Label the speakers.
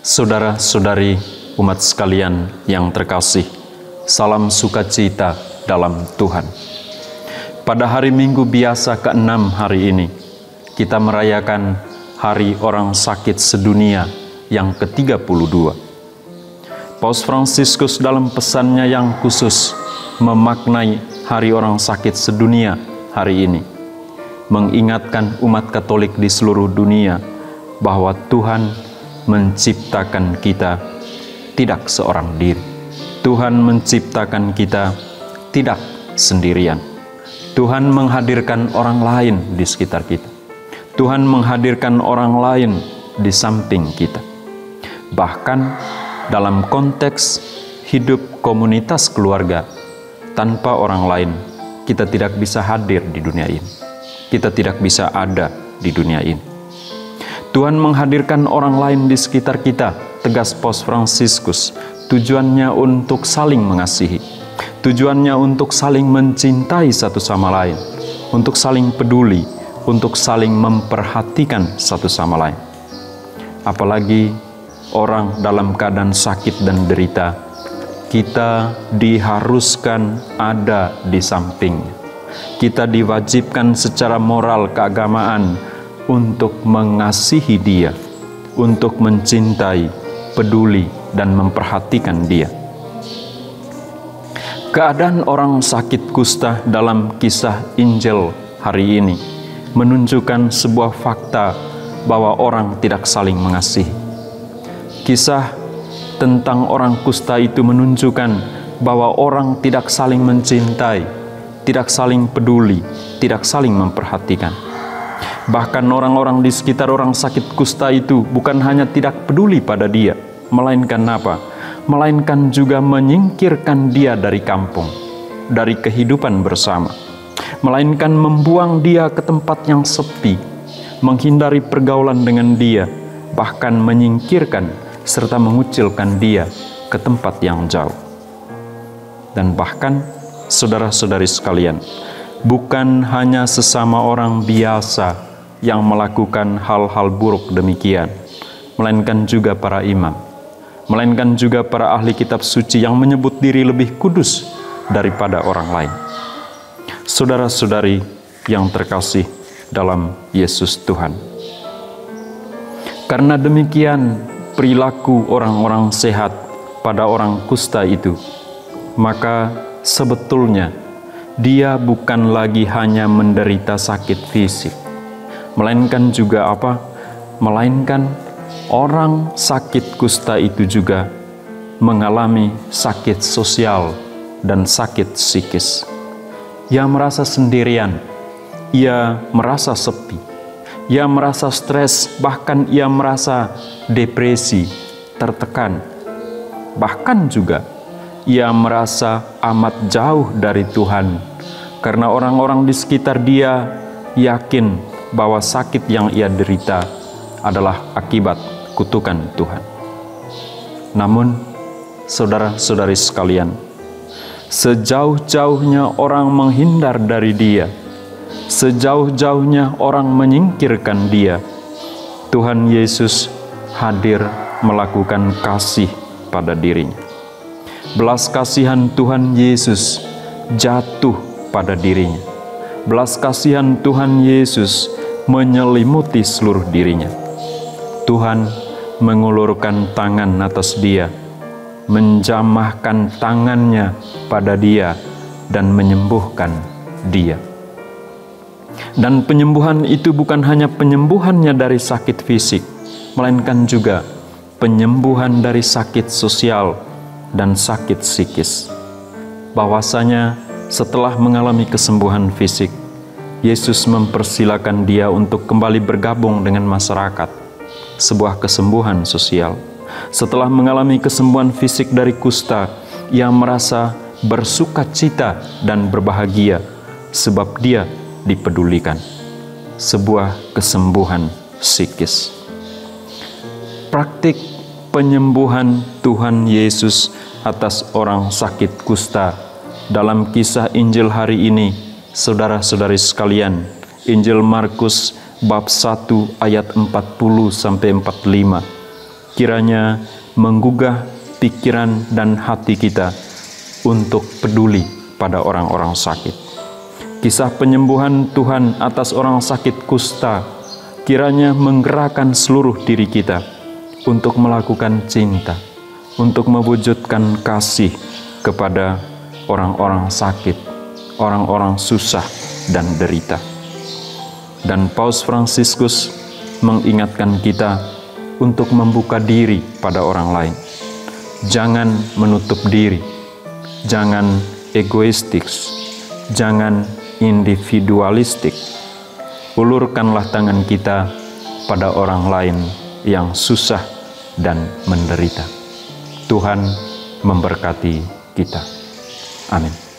Speaker 1: Saudara-saudari umat sekalian yang terkasih, salam sukacita dalam Tuhan. Pada hari Minggu biasa ke-6 hari ini, kita merayakan Hari Orang Sakit Sedunia yang ke-32. Paus Fransiskus dalam pesannya yang khusus memaknai Hari Orang Sakit Sedunia hari ini, mengingatkan umat Katolik di seluruh dunia bahwa Tuhan menciptakan kita tidak seorang diri. Tuhan menciptakan kita tidak sendirian. Tuhan menghadirkan orang lain di sekitar kita. Tuhan menghadirkan orang lain di samping kita. Bahkan dalam konteks hidup komunitas keluarga, tanpa orang lain, kita tidak bisa hadir di dunia ini. Kita tidak bisa ada di dunia ini. Tuhan menghadirkan orang lain di sekitar kita, tegas Paus Fransiskus, tujuannya untuk saling mengasihi, tujuannya untuk saling mencintai satu sama lain, untuk saling peduli, untuk saling memperhatikan satu sama lain. Apalagi orang dalam keadaan sakit dan derita, kita diharuskan ada di sampingnya. Kita diwajibkan secara moral keagamaan untuk mengasihi dia, untuk mencintai, peduli, dan memperhatikan dia. Keadaan orang sakit kusta dalam kisah Injil hari ini menunjukkan sebuah fakta bahwa orang tidak saling mengasihi. Kisah tentang orang kusta itu menunjukkan bahwa orang tidak saling mencintai, tidak saling peduli, tidak saling memperhatikan. Bahkan orang-orang di sekitar orang sakit kusta itu bukan hanya tidak peduli pada dia, melainkan apa? Melainkan juga menyingkirkan dia dari kampung, dari kehidupan bersama. Melainkan membuang dia ke tempat yang sepi, menghindari pergaulan dengan dia, bahkan menyingkirkan serta mengucilkan dia ke tempat yang jauh. Dan bahkan, saudara-saudari sekalian, bukan hanya sesama orang biasa yang melakukan hal-hal buruk demikian, melainkan juga para imam, melainkan juga para ahli kitab suci yang menyebut diri lebih kudus daripada orang lain. Saudara-saudari yang terkasih dalam Yesus Tuhan, karena demikian perilaku orang-orang sehat pada orang kusta itu, maka sebetulnya dia bukan lagi hanya menderita sakit fisik, melainkan juga apa? Melainkan orang sakit kusta itu juga mengalami sakit sosial dan sakit psikis. Ia merasa sendirian, ia merasa sepi, ia merasa stres, bahkan ia merasa depresi, tertekan. Bahkan juga ia merasa amat jauh dari Tuhan, karena orang-orang di sekitar dia yakin bahwa sakit yang ia derita adalah akibat kutukan Tuhan. Namun, saudara-saudari sekalian, sejauh-jauhnya orang menghindar dari dia, sejauh-jauhnya orang menyingkirkan dia, Tuhan Yesus hadir melakukan kasih pada dirinya. Belas kasihan Tuhan Yesus jatuh pada dirinya. Belas kasihan Tuhan Yesus menyelimuti seluruh dirinya. Tuhan mengulurkan tangan atas dia, menjamahkan tangannya pada dia, dan menyembuhkan dia. Dan penyembuhan itu bukan hanya penyembuhannya dari sakit fisik, melainkan juga penyembuhan dari sakit sosial dan sakit psikis. Bahwasanya setelah mengalami kesembuhan fisik, Yesus mempersilakan dia untuk kembali bergabung dengan masyarakat, sebuah kesembuhan sosial. Setelah mengalami kesembuhan fisik dari kusta, ia merasa bersukacita dan berbahagia sebab dia dipedulikan, sebuah kesembuhan psikis. Praktik penyembuhan Tuhan Yesus atas orang sakit kusta dalam kisah Injil hari ini, saudara-saudari sekalian, Injil Markus bab 1 ayat 40-45, kiranya menggugah pikiran dan hati kita untuk peduli pada orang-orang sakit. Kisah penyembuhan Tuhan atas orang sakit kusta kiranya menggerakkan seluruh diri kita untuk melakukan cinta, untuk mewujudkan kasih kepada orang-orang sakit, orang-orang susah dan derita. Dan Paus Fransiskus mengingatkan kita untuk membuka diri pada orang lain. Jangan menutup diri, jangan egoistis, jangan individualistik. Ulurkanlah tangan kita pada orang lain yang susah dan menderita. Tuhan memberkati kita. Amin.